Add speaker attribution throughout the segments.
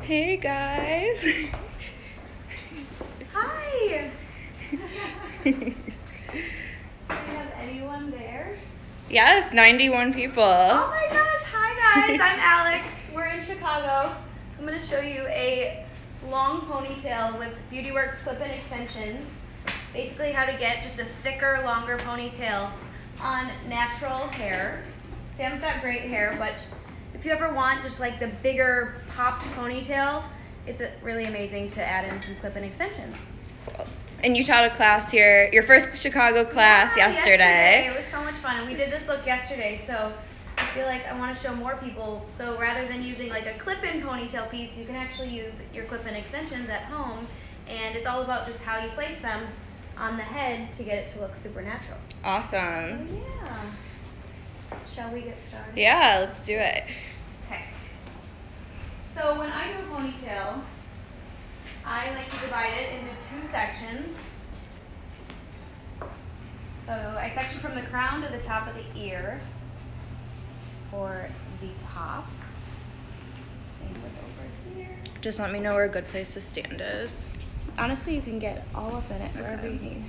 Speaker 1: Hey guys.
Speaker 2: Hi. Do you have anyone there?
Speaker 1: Yes, 91 people.
Speaker 2: Oh my gosh. Hi guys. I'm Alex. We're in Chicago. I'm going to show you a long ponytail with BeautyWorks clip-in extensions. Basically how to get just a thicker, longer ponytail on natural hair. Sam's got great hair, but if you ever want just like the bigger popped ponytail, it's really amazing to add in some clip-in extensions.
Speaker 1: Cool. And you taught a class here, your first Chicago class yesterday.
Speaker 2: It was so much fun, and we did this look yesterday, so I feel like I want to show more people. So rather than using like a clip-in ponytail piece, you can actually use your clip-in extensions at home, and it's all about just how you place them on the head to get it to look super natural.
Speaker 1: Awesome.
Speaker 2: So yeah. Shall we get started?
Speaker 1: Yeah, let's do it.
Speaker 2: Okay. So when I do a ponytail, I like to divide it into two sections. So I section from the crown to the top of the ear for the top. Same with over here.
Speaker 1: Just let me know where a good place to stand is.
Speaker 2: Honestly, you can get all up in it wherever you need.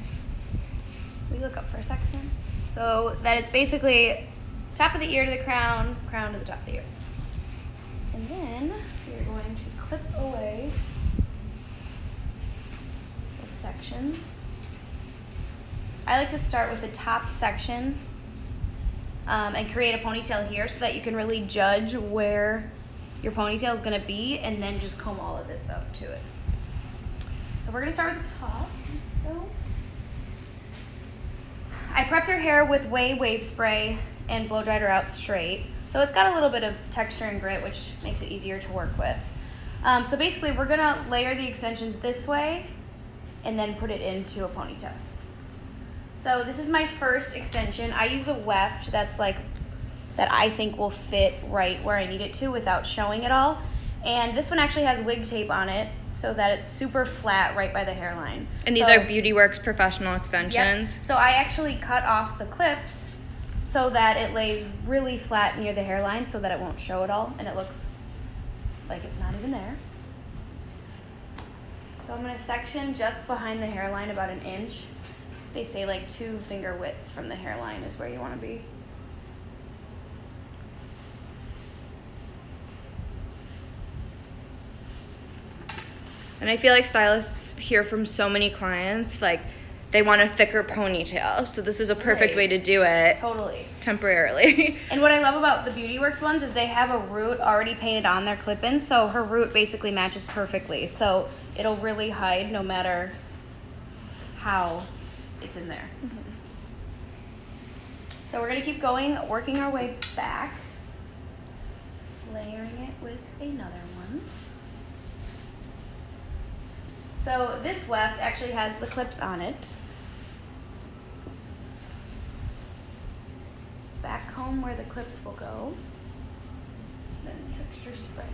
Speaker 2: We look up for a second. So that it's basically top of the ear to the crown, crown to the top of the ear. And then we're going to clip away the sections. I like to start with the top section and create a ponytail here so that you can really judge where your ponytail is going to be, and then just comb all of this up to it. So we're going to start with the top. I prepped her hair with wave spray and blow dried her out straight. So it's got a little bit of texture and grit, which makes it easier to work with. So basically we're gonna layer the extensions this way and then put it into a ponytail. So this is my first extension. I use a weft that I think will fit right where I need it to without showing it all. And this one actually has wig tape on it so that it's super flat right by the hairline.
Speaker 1: And these are BeautyWorks professional extensions?
Speaker 2: Yep. So I actually cut off the clips so that it lays really flat near the hairline so that it won't show it all and it looks like it's not even there. So I'm going to section just behind the hairline about an inch. They say like 2 finger widths from the hairline is where you want to be.
Speaker 1: And I feel like stylists hear from so many clients, like, they want a thicker ponytail. So this is a perfect way to do it.
Speaker 2: Totally.
Speaker 1: Temporarily.
Speaker 2: And what I love about the BeautyWorks ones is they have a root already painted on their clip-in, so her root basically matches perfectly. So it'll really hide no matter how it's in there. Mm-hmm. So we're going to keep going, working our way back, layering it with another one. So this weft actually has the clips on it. Back comb where the clips will go. Then texture spray.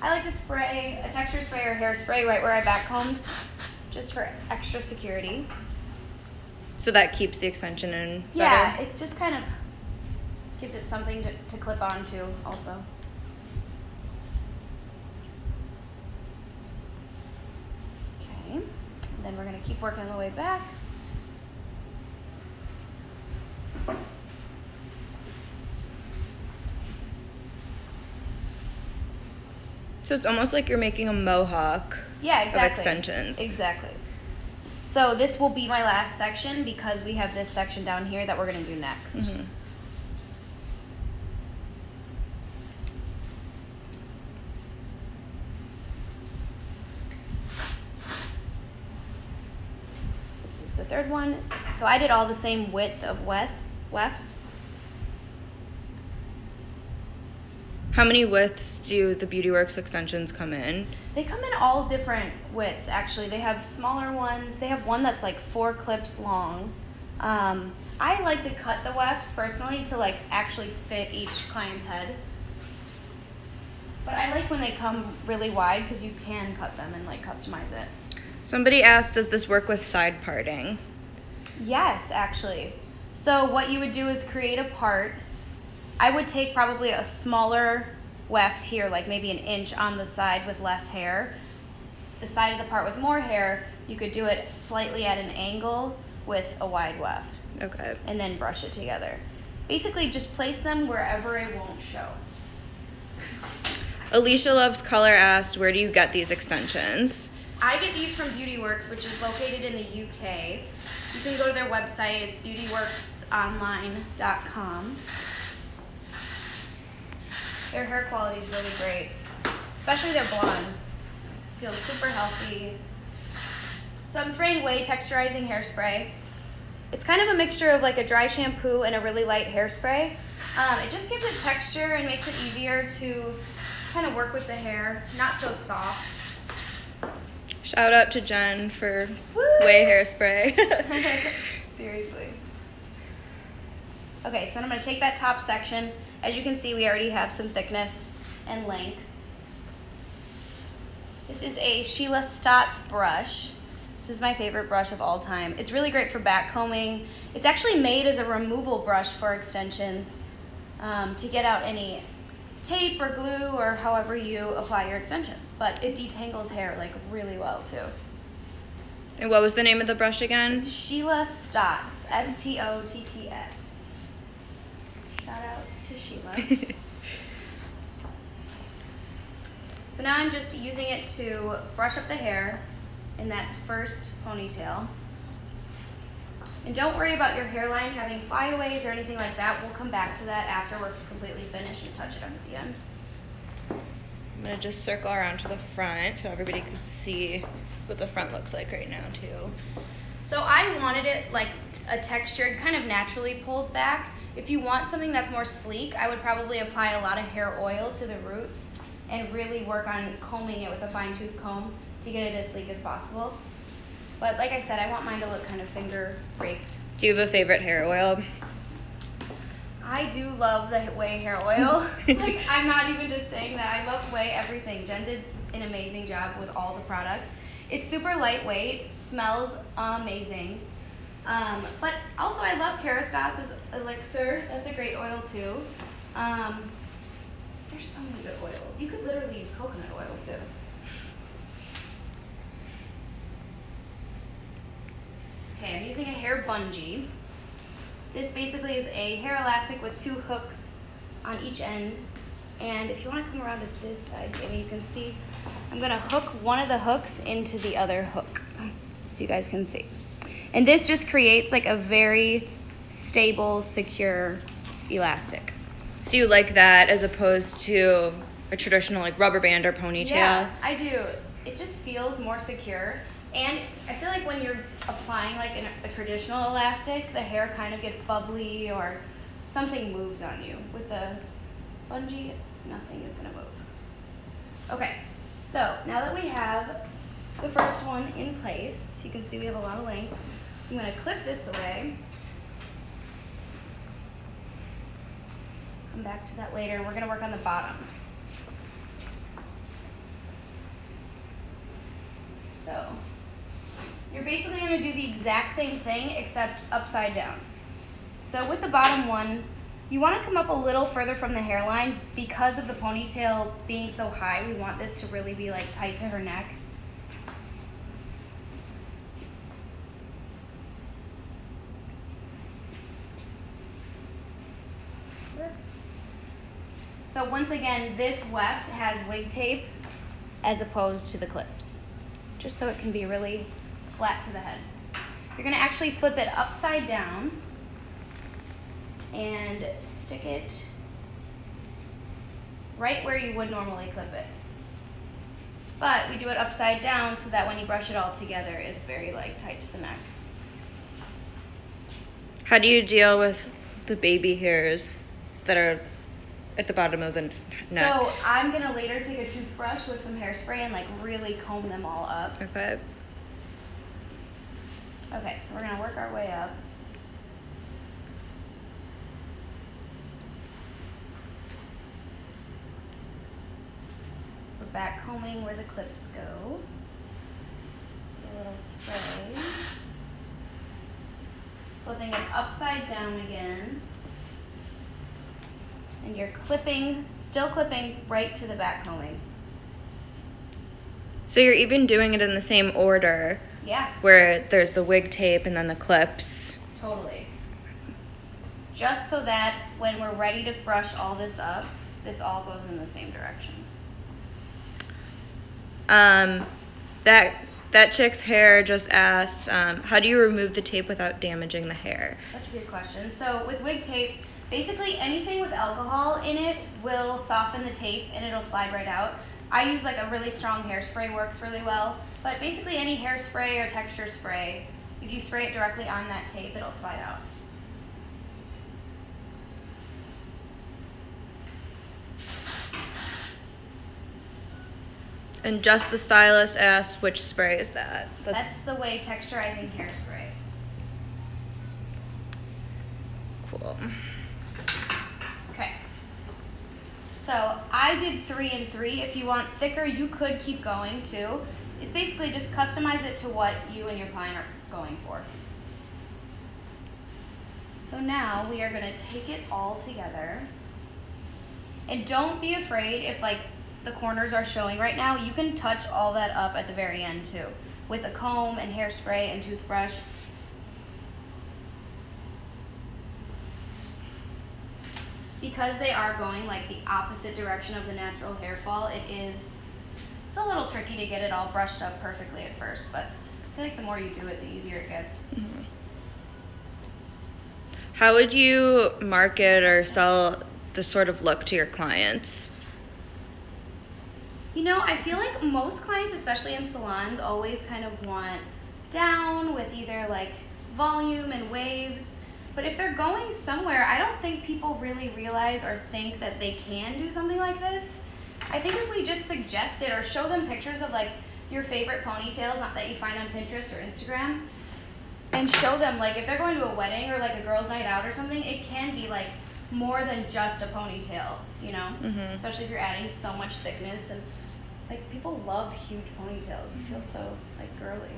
Speaker 2: I like to spray a texture spray or hairspray right where I back combed, just for extra security.
Speaker 1: So that keeps the extension in better?
Speaker 2: Yeah, it just kind of gives it something to clip onto also. And then we're going to keep working the way back.
Speaker 1: So it's almost like you're making a mohawk of extensions.
Speaker 2: Exactly. So this will be my last section because we have this section down here that we're going to do next. Mm-hmm. The third one. So I did all the same width of wefts.
Speaker 1: How many widths do the BeautyWorks extensions come in?
Speaker 2: They come in all different widths, actually. They have smaller ones. They have one that's like 4 clips long. I like to cut the wefts personally to like actually fit each client's head. But I like when they come really wide because you can cut them and like customize it.
Speaker 1: Somebody asked, does this work with side parting?
Speaker 2: Yes, actually. So what you would do is create a part. I would take probably a smaller weft here, like maybe an inch on the side with less hair. The side of the part with more hair, you could do it slightly at an angle with a wide weft.
Speaker 1: Okay.
Speaker 2: And then brush it together. Basically, just place them wherever it won't show.
Speaker 1: Alicia Loves Color asked, where do you get these extensions?
Speaker 2: I get these from Beauty Works, which is located in the UK. You can go to their website. It's beautyworksonline.com. Their hair quality is really great, especially their blondes. Feels super healthy. So I'm spraying Way Texturizing Hairspray. It's kind of a mixture of like a dry shampoo and a really light hairspray. It just gives it texture and makes it easier to kind of work with the hair, not so soft.
Speaker 1: Shout out to Jen for Way Hairspray.
Speaker 2: Seriously. Okay, so I'm going to take that top section. As you can see, we already have some thickness and length. This is a Sheila Stotts brush. This is my favorite brush of all time. It's really great for back combing. It's actually made as a removal brush for extensions to get out any tape or glue or however you apply your extensions. But it detangles hair like really well too.
Speaker 1: And what was the name of the brush again?
Speaker 2: It's Sheila Stotts, S-T-O-T-T-S. Shout out to Sheila. So now I'm just using it to brush up the hair in that first ponytail. And don't worry about your hairline having flyaways or anything like that. We'll come back to that after we're completely finished and touch it up at the end.
Speaker 1: I'm gonna just circle around to the front so everybody can see what the front looks like right now too.
Speaker 2: So I wanted it like a textured, kind of naturally pulled back. If you want something that's more sleek, I would probably apply a lot of hair oil to the roots and really work on combing it with a fine tooth comb to get it as sleek as possible. But like I said, I want mine to look kind of finger raked.
Speaker 1: Do you have a favorite hair oil?
Speaker 2: I do love the Way hair oil. Like, I'm not even just saying that. I love Way everything. Jen did an amazing job with all the products. It's super lightweight, smells amazing. But also I love Kerastase Elixir. That's a great oil too. There's so many good oils. You could literally use coconut oil too. Okay, I'm using a hair bungee. This basically is a hair elastic with 2 hooks on each end. And if you want to come around to this side, Jamie, you can see I'm going to hook one of the hooks into the other hook, if you guys can see. And this just creates like a very stable, secure elastic.
Speaker 1: So you like that as opposed to a traditional like rubber band or ponytail?
Speaker 2: Yeah, I do. It just feels more secure. And I feel like when you're applying like a traditional elastic, the hair kind of gets bubbly or something moves on you. With the bungee, nothing is gonna move. Okay, so now that we have the first one in place, you can see we have a lot of length. I'm gonna clip this away. Come back to that later, and we're gonna work on the bottom. So, you're basically going to do the exact same thing except upside down. So with the bottom one, you want to come up a little further from the hairline because of the ponytail being so high. We want this to really be like tight to her neck. So once again, this weft has wig tape as opposed to the clips, just so it can be really flat to the head. You're going to actually flip it upside down and stick it right where you would normally clip it. But we do it upside down so that when you brush it all together, it's very like tight to the neck.
Speaker 1: How do you deal with the baby hairs that are at the bottom of the neck?
Speaker 2: So I'm going to later take a toothbrush with some hairspray and like really comb them all up.
Speaker 1: Okay.
Speaker 2: Okay, so we're going to work our way up. We're back combing where the clips go. A little spray. Flipping it upside down again. And you're clipping, still clipping right to the back combing.
Speaker 1: So you're even doing it in the same order.
Speaker 2: Yeah.
Speaker 1: Where there's the wig tape and then the clips.
Speaker 2: Totally. Just so that when we're ready to brush all this up, this all goes in the same direction.
Speaker 1: That chick's hair just asked, how do you remove the tape without damaging the hair?
Speaker 2: Such a good question. So with wig tape, basically anything with alcohol in it will soften the tape and it'll slide right out. I use like a really strong hairspray, works really well. But basically any hairspray or texture spray, if you spray it directly on that tape, it'll slide out.
Speaker 1: And just the stylist asked, which spray is that?
Speaker 2: That's the Way Texturizing Hairspray.
Speaker 1: Cool.
Speaker 2: Okay. So I did 3 and 3. If you want thicker, you could keep going too. It's basically just customize it to what you and your client are going for. So now we are going to take it all together. And don't be afraid if like the corners are showing right now. You can touch all that up at the very end too with a comb and hairspray and toothbrush. Because they are going like the opposite direction of the natural hair fall, it's a little tricky to get it all brushed up perfectly at first, but I feel like the more you do it, the easier it gets.
Speaker 1: Mm-hmm. How would you market or sell this sort of look to your clients?
Speaker 2: You know, I feel like most clients, especially in salons, always kind of want down with either like volume and waves. But if they're going somewhere, I don't think people really realize or think that they can do something like this. I think if we just suggest it or show them pictures of like your favorite ponytails that you find on Pinterest or Instagram, and show them like if they're going to a wedding or like a girls' night out or something, it can be like more than just a ponytail, you know?
Speaker 1: Mm-hmm.
Speaker 2: Especially if you're adding so much thickness, and like people love huge ponytails. You feel so like girly.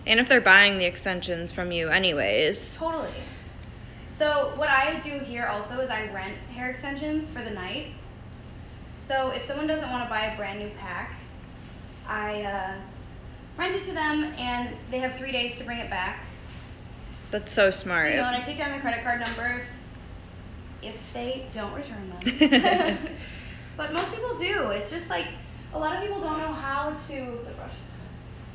Speaker 1: And if they're buying the extensions from you anyways.
Speaker 2: Totally. So what I do here also is I rent hair extensions for the night. So if someone doesn't want to buy a brand new pack, I rent it to them and they have 3 days to bring it back.
Speaker 1: That's so smart.
Speaker 2: You know, and I take down their credit card number if they don't return them. But most people do. It's just like a lot of people don't know how to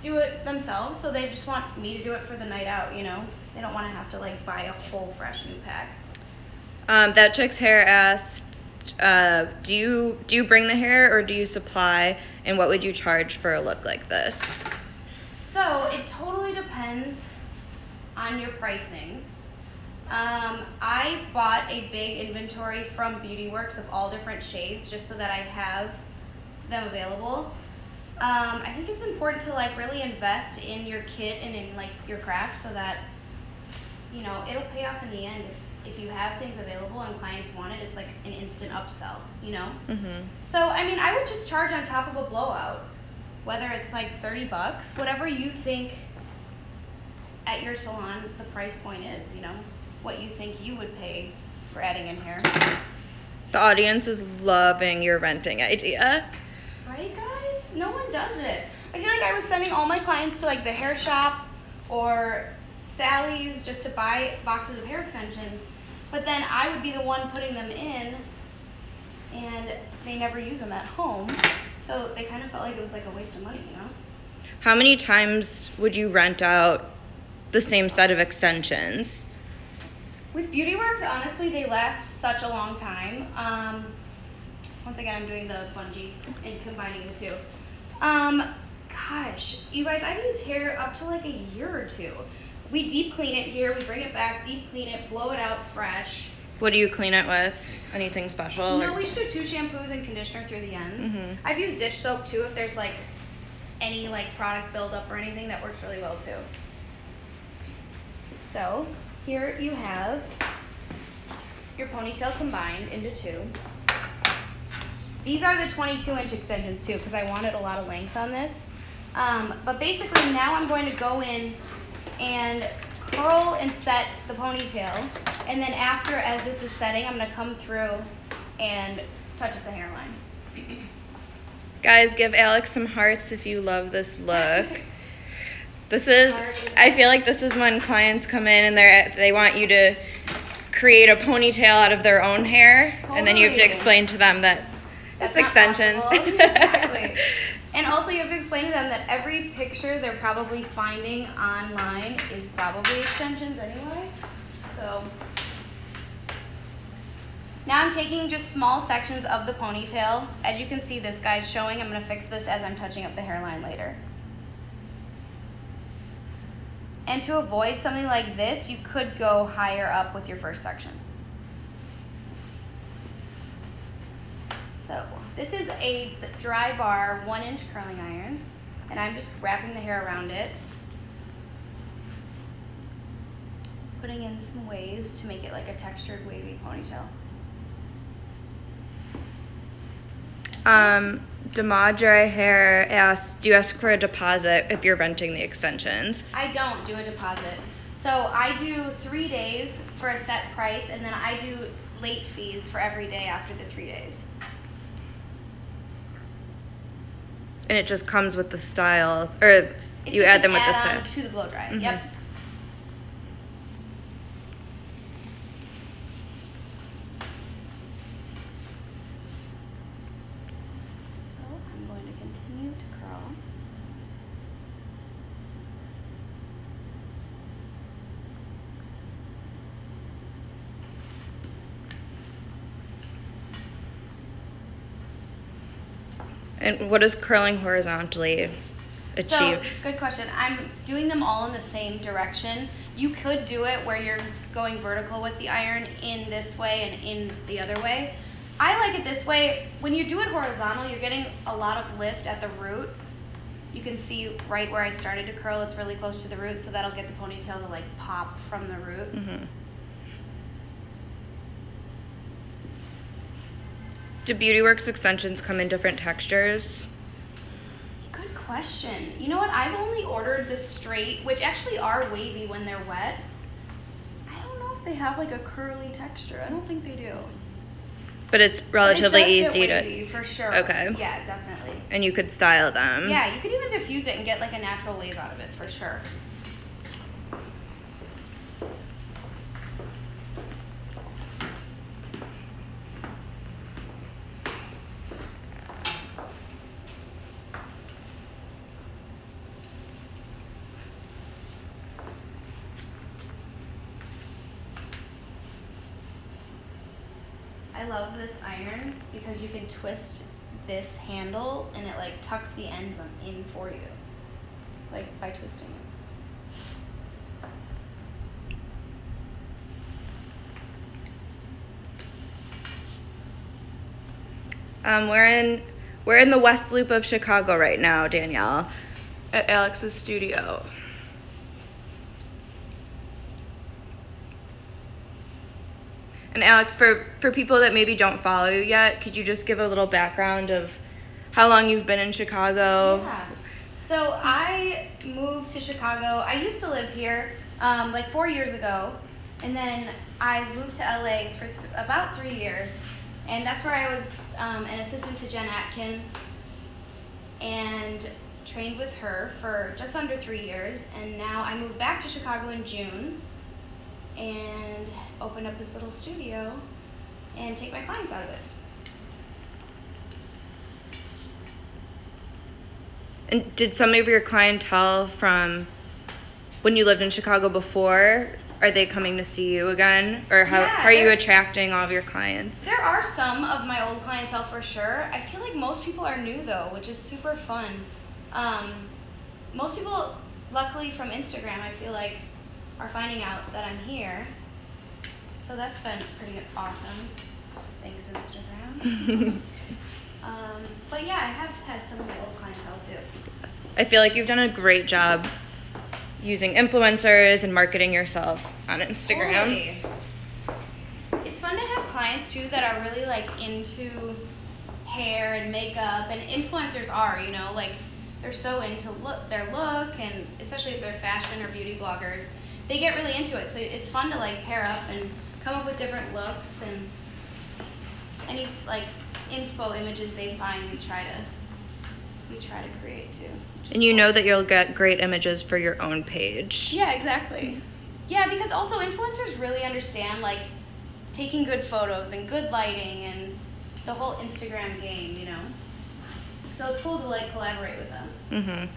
Speaker 2: do it themselves, so they just want me to do it for the night out, you know? They don't want to have to like buy a whole fresh new pack.
Speaker 1: That chick's hair asked, do you bring the hair or do you supply, and what would you charge for a look like this?
Speaker 2: So it totally depends on your pricing. I bought a big inventory from Beauty Works of all different shades just so that I have them available. I think it's important to like really invest in your kit and in like your craft so that, you know, it'll pay off in the end. If you have things available and clients want it, it's like an instant upsell, you know?
Speaker 1: Mm-hmm.
Speaker 2: So, I mean, I would just charge on top of a blowout, whether it's like $30, whatever you think at your salon the price point is, you know? What you think you would pay for adding in hair.
Speaker 1: The audience is loving your renting idea.
Speaker 2: Right, guys? No one does it. I feel like I was sending all my clients to like the hair shop or Sally's just to buy boxes of hair extensions, but then I would be the one putting them in and they never use them at home, so they kind of felt like it was like a waste of money, you know?
Speaker 1: How many times would you rent out the same set of extensions?
Speaker 2: With Beauty Works, honestly, they last such a long time. Once again, I'm doing the bungee and combining the two. Gosh, you guys, I've used hair up to like a year or two. We deep clean it here, we bring it back, deep clean it, blow it out fresh.
Speaker 1: What do you clean it with? Anything special?
Speaker 2: No, we just do 2 shampoos and conditioner through the ends.
Speaker 1: Mm-hmm.
Speaker 2: I've used dish soap too if there's like any like product buildup or anything. That works really well too. So here you have your ponytail combined into 2. These are the 22-inch extensions too, because I wanted a lot of length on this. But basically now I'm going to go in and curl and set the ponytail And then after, as this is setting, I'm gonna come through and touch up the hairline.
Speaker 1: Guys, give Alex some hearts if you love this look. This is, I feel like this is when clients come in and they want you to create a ponytail out of their own hair, and then you have to explain to them that it's extensions.
Speaker 2: Exactly. And also you have to explain to them that every picture they're probably finding online is probably extensions anyway. So now I'm taking just small sections of the ponytail. As you can see, this guy's showing. I'm going to fix this as I'm touching up the hairline later. And to avoid something like this, you could go higher up with your first section. So this is a dry bar 1-inch curling iron, and I'm just wrapping the hair around it, putting in some waves to make it like a textured wavy ponytail.
Speaker 1: Demadre Hair asks, do you ask for a deposit if you're renting the extensions?
Speaker 2: I don't do a deposit. So I do 3 days for a set price, and then I do late fees for every day after the 3 days.
Speaker 1: And it just comes with the style, or you add them with the style?
Speaker 2: To the blow dry.
Speaker 1: Mm-hmm.
Speaker 2: Yep.
Speaker 1: And what does curling horizontally achieve?
Speaker 2: So, good question. I'm doing them all in the same direction. You could do it where you're going vertical with the iron in this way and in the other way. I like it this way. When you do it horizontal, you're getting a lot of lift at the root. You can see right where I started to curl, it's really close to the root, so that'll get the ponytail to like pop from the root.
Speaker 1: Mm-hmm. Do Beauty Works extensions come in different textures?
Speaker 2: Good question. You know what? I've only ordered the straight, which actually are wavy when they're wet. I don't know if they have like a curly texture. I don't think they do.
Speaker 1: But it's relatively easy
Speaker 2: get wavy, for sure.
Speaker 1: Okay.
Speaker 2: Yeah, definitely.
Speaker 1: And you could style them.
Speaker 2: Yeah, you could even diffuse it and get like a natural wave out of it for sure. I love this iron because you can twist this handle and it like tucks the ends in for you, like by twisting it.
Speaker 1: We're in the West Loop of Chicago right now, Danielle, at Alex's studio. And Alex, for people that maybe don't follow you yet, could you just give a little background of how long you've been in Chicago?
Speaker 2: Yeah. So I moved to Chicago. I used to live here like 4 years ago, and then I moved to LA for about 3 years, and that's where I was an assistant to Jen Atkin and trained with her for just under 3 years, and now I moved back to Chicago in June and open up this little studio and take my clients out of it.
Speaker 1: And did some of your clientele from when you lived in Chicago before, are they coming to see you again? Or how are you attracting all of your clients?
Speaker 2: There are some of my old clientele for sure. I feel like most people are new though, which is super fun. Most people, luckily from Instagram, I feel like, are finding out that I'm here. So that's been pretty awesome. Thanks, Instagram. But yeah, I have had some of my old clientele too.
Speaker 1: I feel like you've done a great job using influencers and marketing yourself on Instagram.
Speaker 2: Totally. It's fun to have clients too that are really like into hair and makeup, and influencers are, you know, like they're so into their look, and especially if they're fashion or beauty bloggers, they get really into it. So it's fun to like pair up and come up with different looks, and any like inspo images they find, we try to create too.
Speaker 1: And you know that you'll get great images for your own page.
Speaker 2: Yeah, exactly. Yeah, because also influencers really understand like taking good photos and good lighting and the whole Instagram game, you know. So it's cool to like collaborate with them.
Speaker 1: Mhm.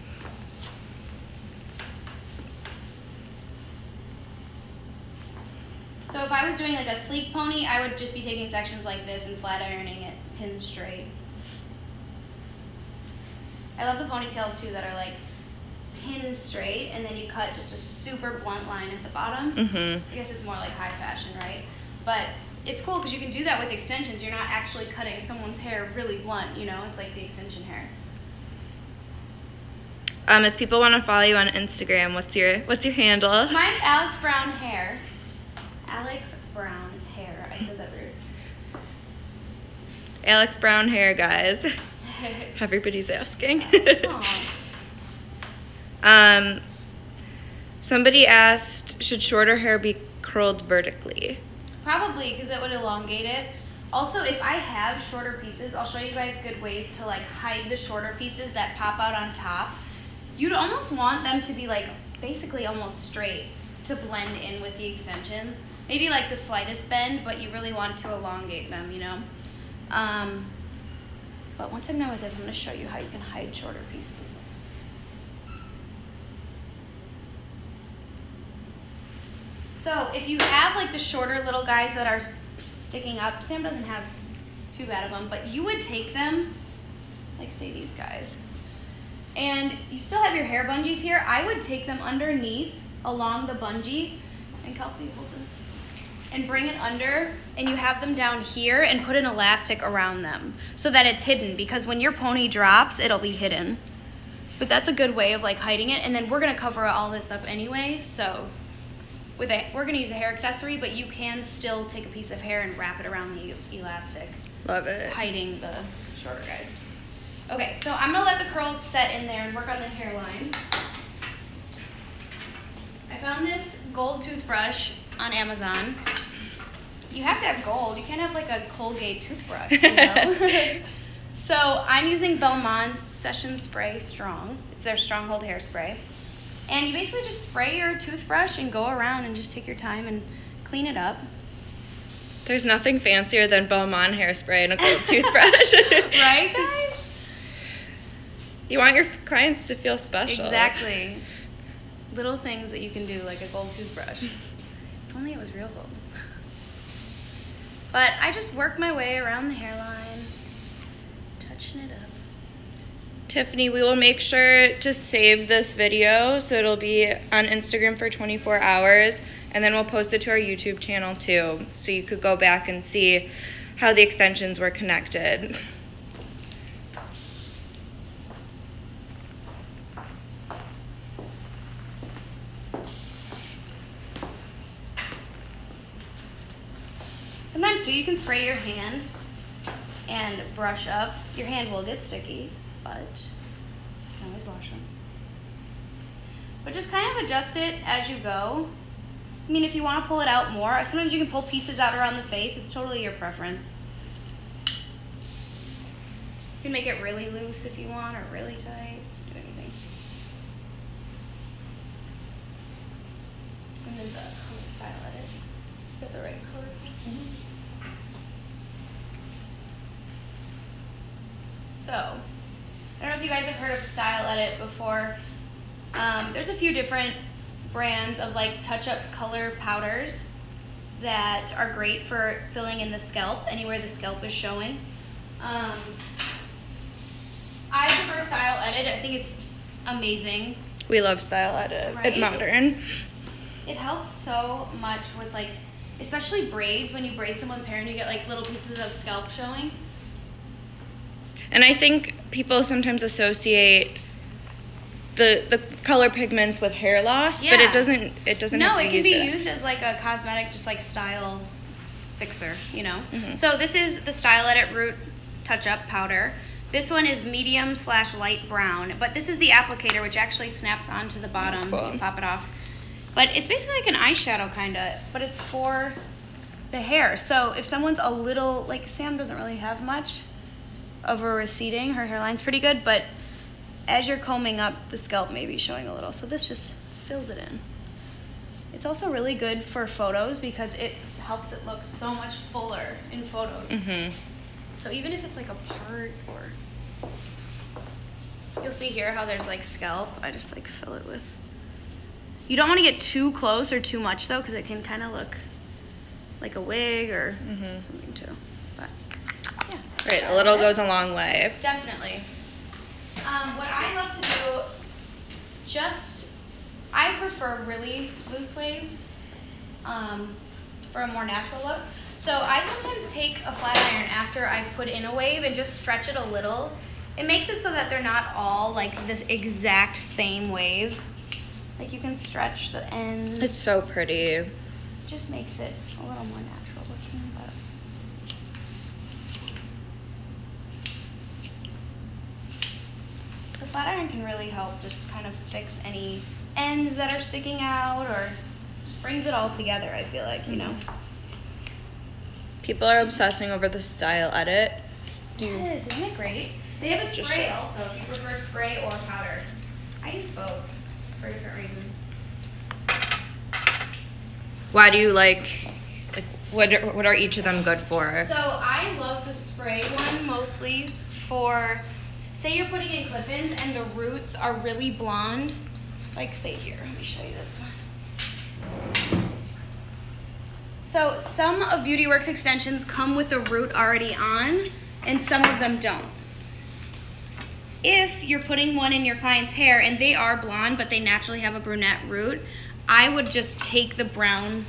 Speaker 2: So if I was doing like a sleek pony, I would just be taking sections like this and flat ironing it pin straight. I love the ponytails too that are like pin straight, and then you cut just a super blunt line at the bottom.
Speaker 1: Mm-hmm.
Speaker 2: I guess it's more like high fashion, right? But it's cool because you can do that with extensions. You're not actually cutting someone's hair really blunt, you know? It's like the extension hair.
Speaker 1: If people want to follow you on Instagram, what's your handle?
Speaker 2: Mine's Alex Brown Hair. Alex Brown Hair. I said that weird.
Speaker 1: Alex Brown Hair, guys. Everybody's asking. Somebody asked, should shorter hair be curled vertically?
Speaker 2: Probably, because it would elongate it. Also, if I have shorter pieces, I'll show you guys good ways to like hide the shorter pieces that pop out on top. You'd almost want them to be like basically almost straight to blend in with the extensions. Maybe like the slightest bend, but you really want to elongate them, you know? But once I'm done with this, I'm going to show you how you can hide shorter pieces. So if you have like the shorter little guys that are sticking up, Sam doesn't have too bad of them, but you would take them, like say these guys, and you still have your hair bungees here. I would take them underneath along the bungee, and Kelsey, hold this, and bring it under, and you have them down here and put an elastic around them so that it's hidden, because when your pony drops, it'll be hidden. But that's a good way of like hiding it, and then we're gonna cover all this up anyway, so we're gonna use a hair accessory, but you can still take a piece of hair and wrap it around the elastic.
Speaker 1: Love it.
Speaker 2: Hiding the shorter guys. Okay, so I'm gonna let the curls set in there and work on the hairline. I found this gold toothbrush on Amazon. You have to have gold. You can't have like a Colgate toothbrush, you know? So I'm using Belmont's Session Spray Strong. It's their Stronghold hairspray. And you basically just spray your toothbrush and go around and just take your time and clean it up.
Speaker 1: There's nothing fancier than Beaumont hairspray and a gold toothbrush.
Speaker 2: Right, guys?
Speaker 1: You want your clients to feel special.
Speaker 2: Exactly. Little things that you can do, like a gold toothbrush. If only it was real gold. But I just work my way around the hairline, touching it up.
Speaker 1: Tiffany, we will make sure to save this video so it'll be on Instagram for 24 hours, and then we'll post it to our YouTube channel too, so you could go back and see how the extensions were connected.
Speaker 2: Sometimes too, you can spray your hand and brush up. Your hand will get sticky, but you can always wash them. But just kind of adjust it as you go. I mean, if you want to pull it out more, sometimes you can pull pieces out around the face. It's totally your preference. You can make it really loose if you want, or really tight. Do anything. And then the color style edit. Is that the right color? Mm-hmm. So, I don't know if you guys have heard of Style Edit before. There's a few different brands of like touch-up color powders that are great for filling in the scalp, anywhere the scalp is showing. I prefer Style Edit. I think it's amazing.
Speaker 1: We love Style Edit at Modern.
Speaker 2: It helps so much with like, especially braids, when you braid someone's hair and you get like little pieces of scalp showing.
Speaker 1: And I think people sometimes associate the color pigments with hair loss, but it doesn't
Speaker 2: No,
Speaker 1: have to
Speaker 2: it can be
Speaker 1: used
Speaker 2: used as like a cosmetic, just like style fixer, you know?
Speaker 1: Mm-hmm.
Speaker 2: So this is the Style Edit Root Touch-Up Powder. This one is medium/light brown, but this is the applicator, which actually snaps onto the bottom.
Speaker 1: Cool.
Speaker 2: You can pop it off. But it's basically like an eyeshadow kind of, but it's for the hair. So if someone's a little, like Sam doesn't really have much of a receding, her hairline's pretty good, but as you're combing up, the scalp may be showing a little. So this just fills it in. It's also really good for photos because it helps it look so much fuller in photos.
Speaker 1: Mm-hmm.
Speaker 2: So even if it's like a part, or you'll see here how there's like scalp, I just like fill it with. You don't want to get too close or too much though, because it can kind of look like a wig or something too. But yeah.
Speaker 1: Right, a little goes a long way.
Speaker 2: Definitely. What I love to do, I prefer really loose waves for a more natural look. So I sometimes take a flat iron after I've put in a wave and just stretch it a little. It makes it so that they're not all like this exact same wave. Like you can stretch the ends.
Speaker 1: It's so pretty.
Speaker 2: It just makes it a little more natural looking. But the flat iron can really help just kind of fix any ends that are sticking out, or just brings it all together, I feel like, you know.
Speaker 1: People are obsessing over the style edit.
Speaker 2: Yes, isn't it great? They have a spray also, if you prefer spray or powder. I use both for different reasons.
Speaker 1: Why do you like what are each of them good for?
Speaker 2: So I love the spray one mostly for, say you're putting in clip-ins and the roots are really blonde. Like say here, let me show you this one. So some of Beauty Works extensions come with a root already on, and some of them don't. If you're putting one in your client's hair and they are blonde but they naturally have a brunette root, I would just take the brown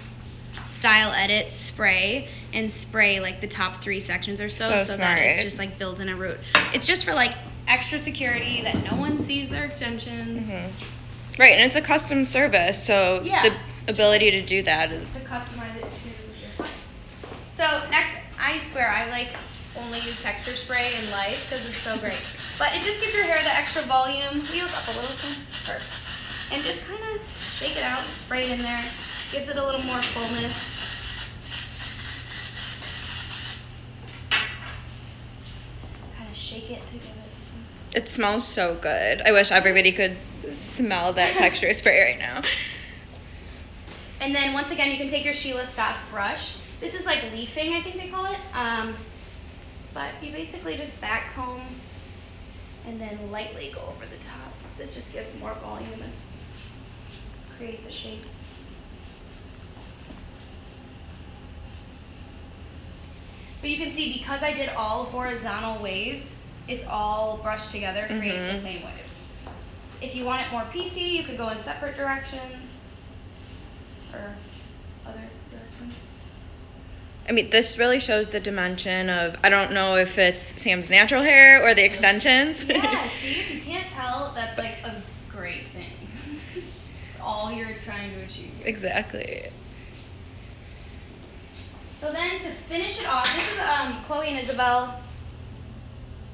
Speaker 2: Style Edit spray and spray like the top 3 sections or so that it's just like builds in a root. It's just for like extra security that no one sees their extensions.
Speaker 1: Right, and it's a custom service, so the ability to do that is
Speaker 2: to customize it to your client. So next, I swear I like only use texture spray in life because it's so great. But it just gives your hair the extra volume. Wheels up a little, perfect. And just kind of shake it out, spray it in there. Gives it a little more fullness. Kind of shake it to give it.
Speaker 1: It smells so good. I wish everybody could smell that texture spray right now.
Speaker 2: And then once again, you can take your Sheila Stotts brush. This is like leafing, I think they call it. But you basically just back comb and then lightly go over the top. This just gives more volume and creates a shape. But you can see because I did all horizontal waves, it's all brushed together, creates the same waves. So if you want it more piecey, you could go in separate directions or other directions.
Speaker 1: I mean, this really shows the dimension of, I don't know if it's Sam's natural hair or the extensions.
Speaker 2: Yeah, see, if you can't tell, that's like a great thing. It's all you're trying to achieve.
Speaker 1: Exactly.
Speaker 2: So then to finish it off, this is Chloe and Isabel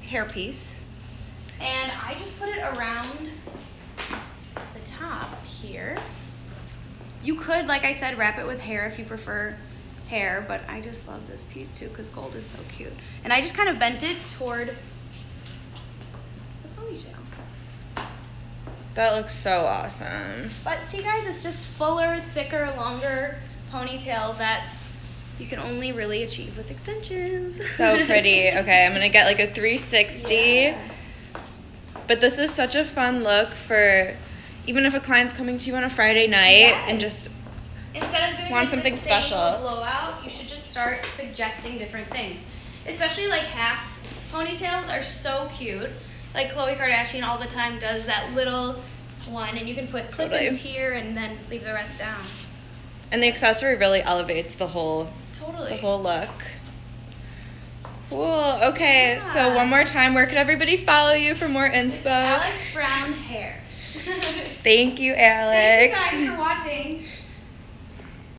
Speaker 2: hairpiece. And I just put it around the top here. You could, like I said, wrap it with hair if you prefer hair, but I just love this piece too because gold is so cute. And I just kind of bent it toward the ponytail.
Speaker 1: That looks so awesome.
Speaker 2: But see guys, it's just fuller, thicker, longer ponytail that you can only really achieve with extensions.
Speaker 1: So pretty. Okay, I'm gonna get like a 360.
Speaker 2: Yeah.
Speaker 1: But this is such a fun look for even if a client's coming to you on a Friday night and just
Speaker 2: instead of doing
Speaker 1: want
Speaker 2: like
Speaker 1: something
Speaker 2: the same
Speaker 1: special
Speaker 2: blowout, you should just start suggesting different things. Especially like half ponytails are so cute. Like Khloe Kardashian all the time does that little one, and you can put clip-ins here and then leave the rest down.
Speaker 1: And the accessory really elevates the whole look. Cool. Okay, so one more time, where could everybody follow you for more inspo?
Speaker 2: Alex Brown Hair.
Speaker 1: Thank you, Alex.
Speaker 2: Thank you guys for watching.